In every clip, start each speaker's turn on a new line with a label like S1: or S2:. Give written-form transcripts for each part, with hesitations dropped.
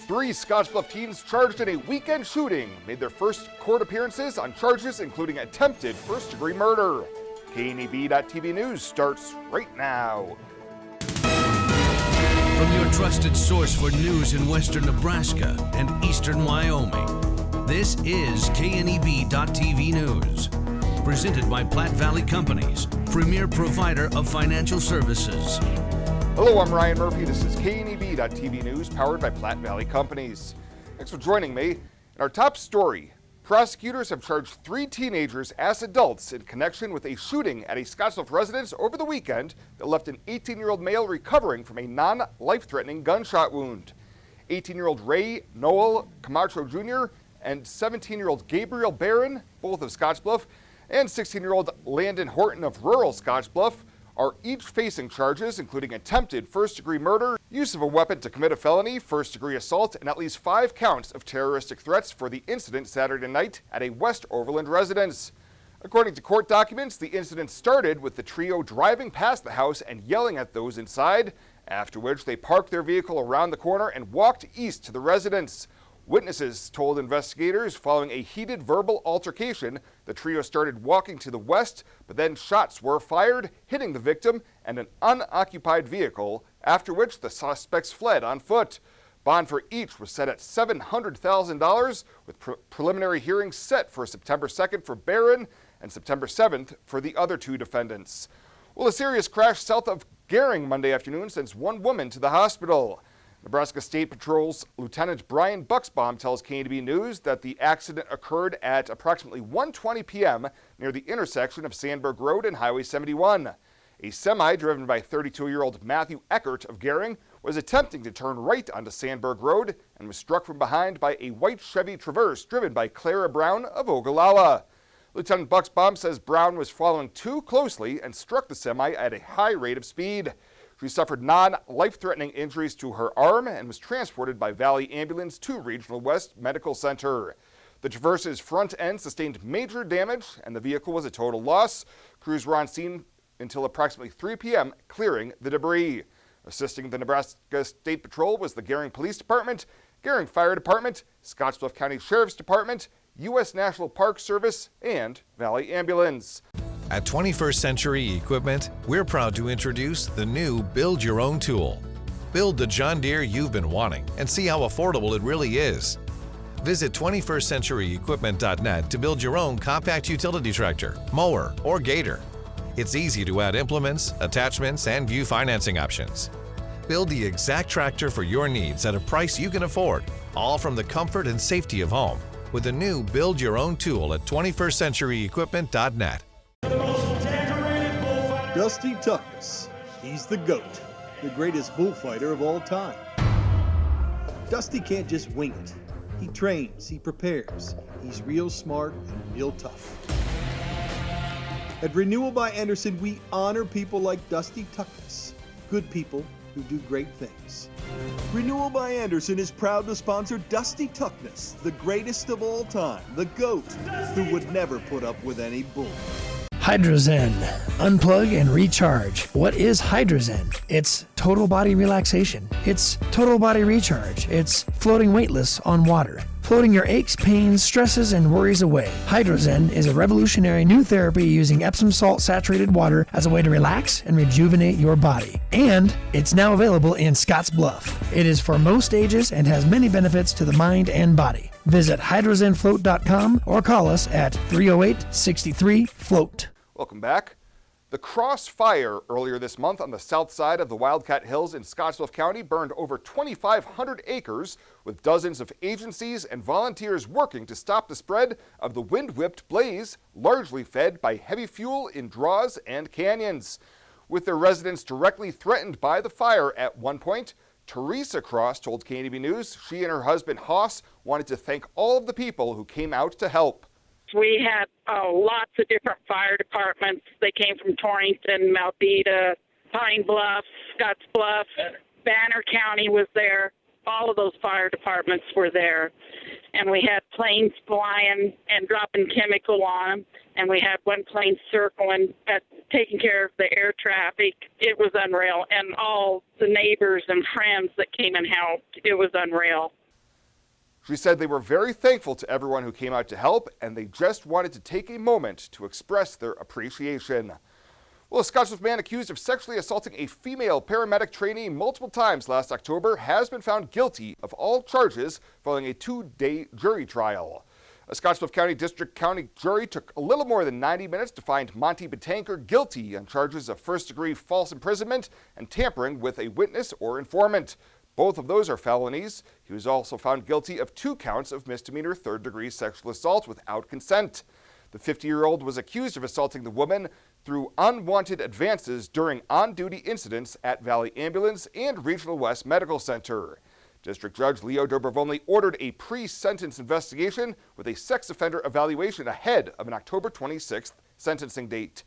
S1: 3 Scottsbluff teens charged in a weekend shooting made their first court appearances on charges including attempted first-degree murder. KNEB.TV News starts right now.
S2: From your trusted source for news in western Nebraska and eastern Wyoming, this is KNEB.TV News. Presented by Platte Valley Companies, premier provider of financial services.
S1: Hello, I'm Ryan Murphy. This is KNEB.TV News, powered by Platte Valley Companies. Thanks for joining me. In our top story, prosecutors have charged 3 teenagers as adults in connection with a shooting at a Scottsbluff residence over the weekend that left an 18-year-old male recovering from a non-life-threatening gunshot wound. 18-year-old Ray Noel Camacho Jr. and 17-year-old Gabriel Barron, both of Scottsbluff, and 16-year-old Landon Horton of rural Scottsbluff are each facing charges including attempted first-degree murder, use of a weapon to commit a felony, first-degree assault, and at least 5 counts of terroristic threats for the incident Saturday night at a West Overland residence. According to court documents, the incident started with the trio driving past the house and yelling at those inside, after which they parked their vehicle around the corner and walked east to the residence. Witnesses told investigators following a heated verbal altercation, the trio started walking to the west, but then shots were fired, hitting the victim and an unoccupied vehicle, after which the suspects fled on foot. Bond for each was set at $700,000, with preliminary hearings set for September 2nd for Barron and September 7th for the other 2 defendants. Well, a serious crash south of Gering Monday afternoon sends 1 woman to the hospital. Nebraska State Patrol's Lieutenant Brian Buxbaum tells KNEB News that the accident occurred at approximately 1:20 p.m. near the intersection of Sandberg Road and Highway 71. A semi driven by 32-year-old Matthew Eckert of Gering was attempting to turn right onto Sandberg Road and was struck from behind by a white Chevy Traverse driven by Clara Brown of Ogallala. Lieutenant Buxbaum says Brown was following too closely and struck the semi at a high rate of speed. She suffered non-life-threatening injuries to her arm and was transported by Valley Ambulance to Regional West Medical Center. The Traverse's front end sustained major damage and the vehicle was a total loss. Crews were on scene until approximately 3 p.m. clearing the debris. Assisting the Nebraska State Patrol was the Gering Police Department, Gering Fire Department, Scottsbluff County Sheriff's Department, U.S. National Park Service, and Valley Ambulance.
S3: At 21st Century Equipment, we're proud to introduce the new Build Your Own tool. Build the John Deere you've been wanting and see how affordable it really is. Visit 21stcenturyequipment.net to build your own compact utility tractor, mower, or gator. It's easy to add implements, attachments, and view financing options. Build the exact tractor for your needs at a price you can afford, all from the comfort and safety of home, with the new Build Your Own tool at 21stcenturyequipment.net.
S4: Dusty Tuckness. He's the GOAT, the greatest bullfighter of all time. Dusty can't just wing it. He trains, he prepares. He's real smart and real tough. At Renewal by Anderson, we honor people like Dusty Tuckness, good people who do great things. Renewal by Anderson is proud to sponsor Dusty Tuckness, the greatest of all time, the GOAT, who would never put up with any bull.
S5: Hydrozen. Unplug and recharge. What is Hydrozen? It's total body relaxation. It's total body recharge. It's floating weightless on water. Floating your aches, pains, stresses, and worries away. Hydrozen is a revolutionary new therapy using Epsom salt saturated water as a way to relax and rejuvenate your body. And it's now available in Scottsbluff. It is for most ages and has many benefits to the mind and body. Visit hydrozenfloat.com or call us at 308-63-FLOAT.
S1: Welcome back. The crossfire earlier this month on the south side of the Wildcat Hills in Scottsbluff County burned over 2,500 acres, with dozens of agencies and volunteers working to stop the spread of the wind-whipped blaze, largely fed by heavy fuel in draws and canyons. With their residents directly threatened by the fire at one point, Teresa Cross told KNEB News she and her husband Hoss wanted to thank all of the people who came out to help.
S6: We had lots of different fire departments. They came from Torrington, Malpeta, Pine Bluff, Scottsbluff, Banner County was there. All of those fire departments were there. And we had planes flying and dropping chemical on them. And we had one plane circling, taking care of the air traffic. It was unreal. And all the neighbors and friends that came and helped, it was unreal.
S1: She said they were very thankful to everyone who came out to help, and they just wanted to take a moment to express their appreciation. Well, a Scottsbluff man accused of sexually assaulting a female paramedic trainee multiple times last October has been found guilty of all charges following a 2-day jury trial. A Scottsbluff County District County jury took a little more than 90 minutes to find Monty Betanker guilty on charges of first-degree false imprisonment and tampering with a witness or informant. Both of those are felonies. He was also found guilty of 2 counts of misdemeanor third-degree sexual assault without consent. The 50-year-old was accused of assaulting the woman through unwanted advances during on-duty incidents at Valley Ambulance and Regional West Medical Center. District Judge Leo Dobrovonly ordered a pre-sentence investigation with a sex offender evaluation ahead of an October 26th sentencing date.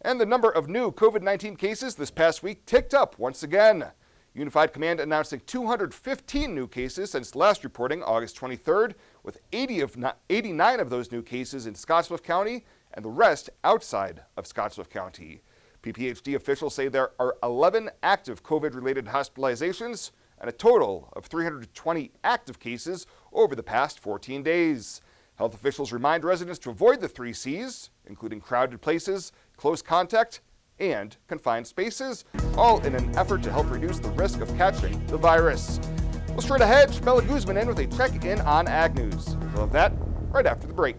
S1: And the number of new COVID-19 cases this past week ticked up once again. Unified Command announcing 215 new cases since last reporting August 23rd, with 89 of those new cases in Scottsbluff County and the rest outside of Scottsbluff County. PPHD officials say there are 11 active COVID-related hospitalizations and a total of 320 active cases over the past 14 days. Health officials remind residents to avoid the 3 C's, including crowded places, close contact, and confined spaces, all in an effort to help reduce the risk of catching the virus. Well, straight ahead, Shmela Guzman in with a check-in on Ag News. We'll have that right after the break.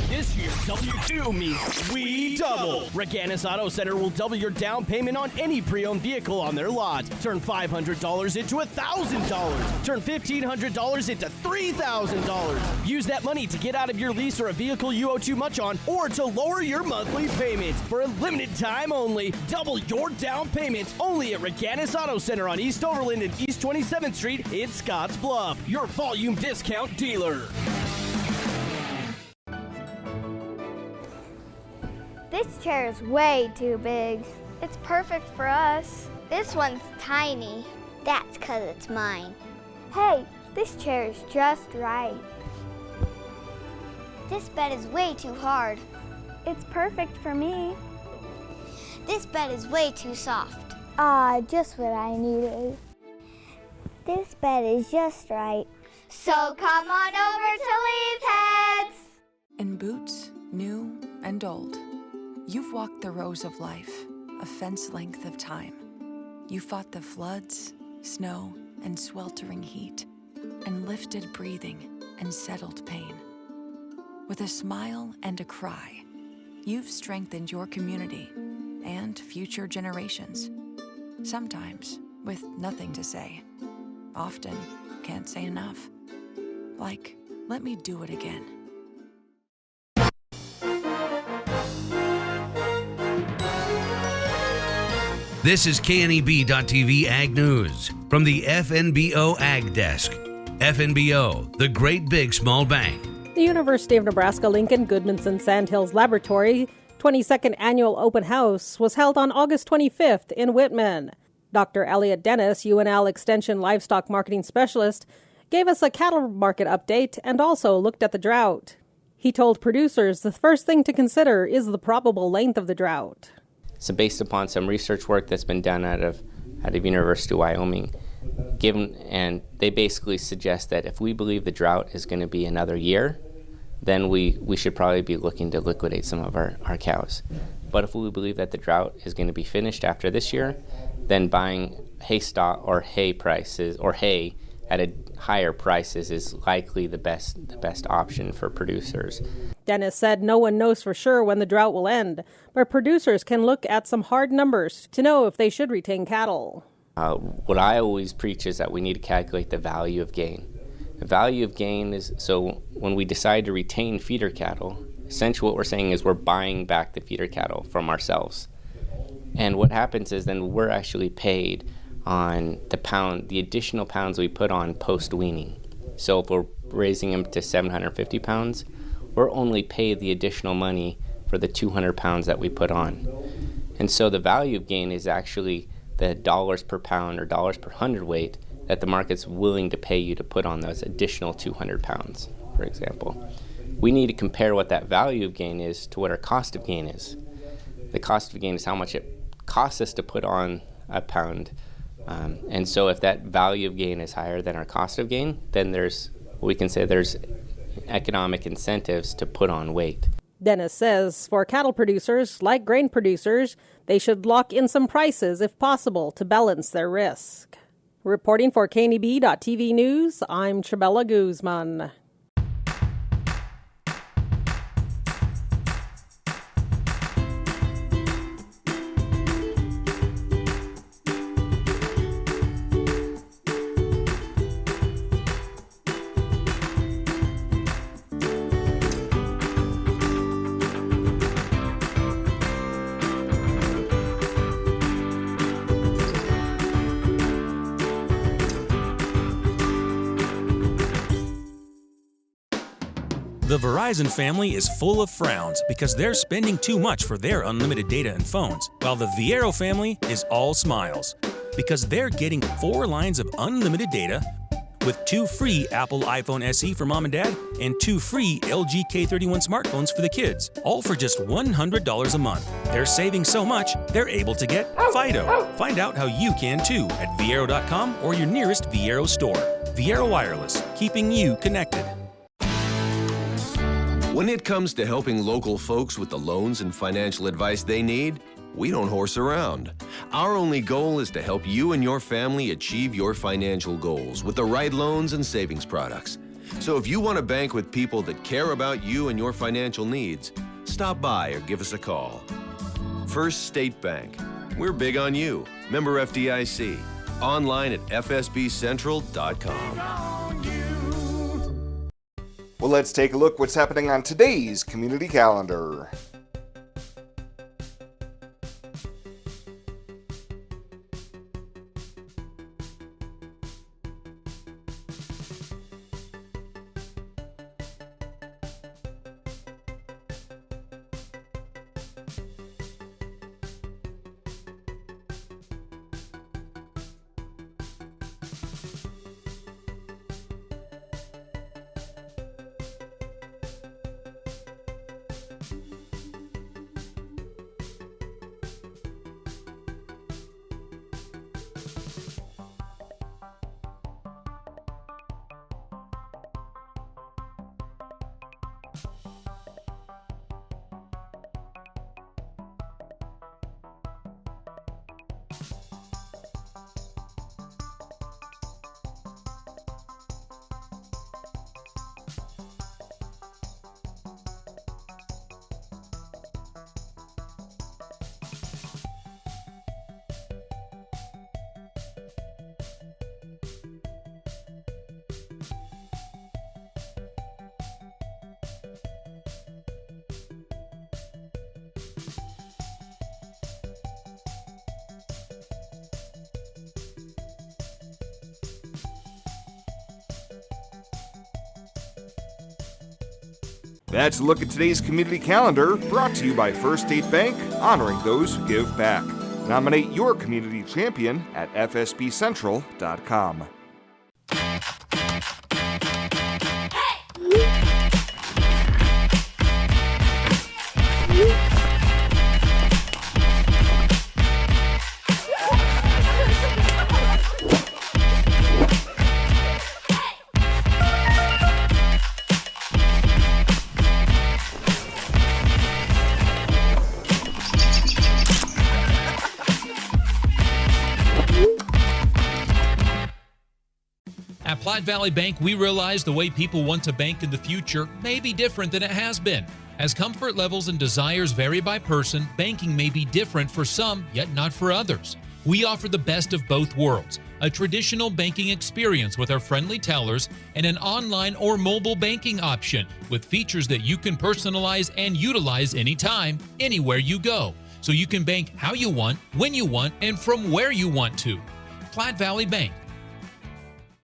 S7: This year, W2 means we double. Reganis Auto Center will double your down payment on any pre-owned vehicle on their lot. Turn $500 into $1,000. Turn $1,500 into $3,000. Use that money to get out of your lease or a vehicle you owe too much on, or to lower your monthly payment. For a limited time only, double your down payment only at Reganis Auto Center on East Overland and East 27th Street in Scottsbluff. Your volume discount dealer.
S8: This chair is way too big. It's perfect for us. This one's tiny. That's 'cause it's mine. Hey, this chair is just right. This bed is way too hard. It's perfect for me. This bed is way too soft. Just what I needed. This bed is just right. So come on over to Leaf Heads.
S9: In boots, new and old, you've walked the rows of life, a fence length of time. You fought the floods, snow, and sweltering heat, and lifted breathing and settled pain. With a smile and a cry, you've strengthened your community and future generations. Sometimes with nothing to say. Often can't say enough. Like, let me do it again.
S2: This is KNEB.TV Ag News from the FNBO Ag Desk. FNBO, the great big small bank.
S10: The University of Nebraska-Lincoln Goodmanson Sandhills Laboratory 22nd Annual Open House was held on August 25th in Whitman. Dr. Elliot Dennis, UNL Extension Livestock Marketing Specialist, gave us a cattle market update and also looked at the drought. He told producers the first thing to consider is the probable length of the drought.
S11: So based upon some research work that's been done out of University of Wyoming, and they basically suggest that if we believe the drought is going to be another year, then we should probably be looking to liquidate some of our cows. But if we believe that the drought is going to be finished after this year, then buying hay stock or hay prices or hay at a higher prices is likely the best option for producers.
S10: Dennis said no one knows for sure when the drought will end, but producers can look at some hard numbers to know if they should retain cattle.
S11: What I always preach is that we need to calculate the value of gain. The value of gain is, so when we decide to retain feeder cattle, essentially what we're saying is we're buying back the feeder cattle from ourselves. And what happens is then we're actually paid on the additional pounds we put on post-weaning. So if we're raising them to 750 pounds, we're only paid the additional money for the 200 pounds that we put on. And so the value of gain is actually the dollars per pound or dollars per hundredweight that the market's willing to pay you to put on those additional 200 pounds, for example. We need to compare what that value of gain is to what our cost of gain is. The cost of gain is how much it costs us to put on a pound And so if that value of gain is higher than our cost of gain, then we can say there's economic incentives to put on weight.
S10: Dennis says for cattle producers, like grain producers, they should lock in some prices if possible to balance their risk. Reporting for KNEB.TV News, I'm Chabela Guzman.
S12: The Verizon family is full of frowns because they're spending too much for their unlimited data and phones, while the Viero family is all smiles because they're getting 4 lines of unlimited data with 2 free Apple iPhone SE for mom and dad and 2 free LG K31 smartphones for the kids, all for just $100 a month. They're saving so much, they're able to get Fido. Find out how you can too at Viero.com or your nearest Viero store. Viero Wireless, keeping you connected.
S13: When it comes to helping local folks with the loans and financial advice they need, we don't horse around. Our only goal is to help you and your family achieve your financial goals with the right loans and savings products. So if you want to bank with people that care about you and your financial needs, stop by or give us a call. First State Bank. We're big on you. Member FDIC. Online at fsbcentral.com.
S1: Well, let's take a look what's happening on today's community calendar. That's a look at today's community calendar, brought to you by First State Bank, honoring those who give back. Nominate your community champion at fsbcentral.com.
S14: At Platte Valley Bank, we realize the way people want to bank in the future may be different than it has been. As comfort levels and desires vary by person, banking may be different for some, yet not for others. We offer the best of both worlds, a traditional banking experience with our friendly tellers and an online or mobile banking option with features that you can personalize and utilize anytime, anywhere you go. So you can bank how you want, when you want, and from where you want to. Platte Valley Bank.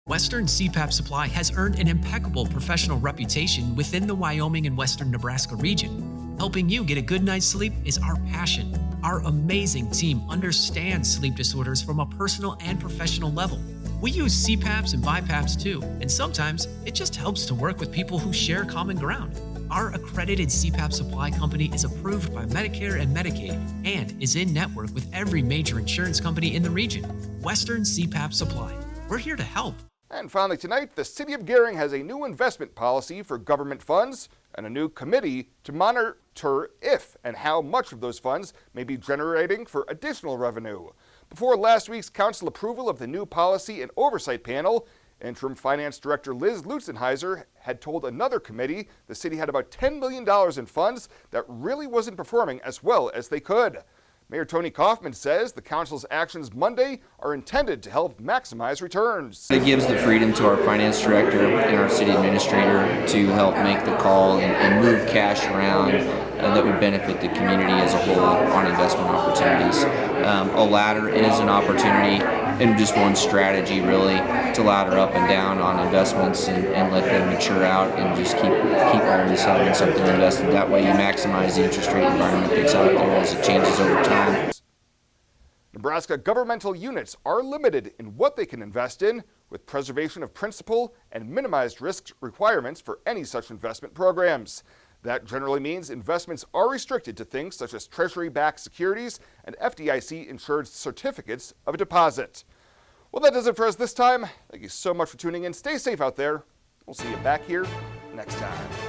S15: Western CPAP Supply has earned an impeccable professional reputation within the Wyoming and Western Nebraska region. Helping you get a good night's sleep is our passion. Our amazing team understands sleep disorders from a personal and professional level. We use CPAPs and BiPAPs too, and sometimes it just helps to work with people who share common ground. Our accredited CPAP supply company is approved by Medicare and Medicaid and is in network with every major insurance company in the region. Western CPAP Supply. We're here to help.
S1: And finally tonight, the City of Gering has a new investment policy for government funds and a new committee to monitor if and how much of those funds may be generating for additional revenue. Before last week's council approval of the new policy and oversight panel, Interim Finance Director Liz Lutzenheiser had told another committee the city had about $10 million in funds that really wasn't performing as well as they could. Mayor Tony Kaufman says the council's actions Monday are intended to help maximize returns.
S16: It gives the freedom to our finance director and our city administrator to help make the call and move cash around that would benefit the community as a whole on investment opportunities. A ladder is an opportunity and just one strategy really to ladder up and down on investments and let them mature out and just keep always having something invested. That way you maximize the interest rate environment that's out there as it changes over time.
S1: Nebraska governmental units are limited in what they can invest in, with preservation of principal and minimized risk requirements for any such investment programs. That generally means investments are restricted to things such as Treasury-backed securities and FDIC-insured certificates of deposit. Well, that does it for us this time. Thank you so much for tuning in. Stay safe out there. We'll see you back here next time.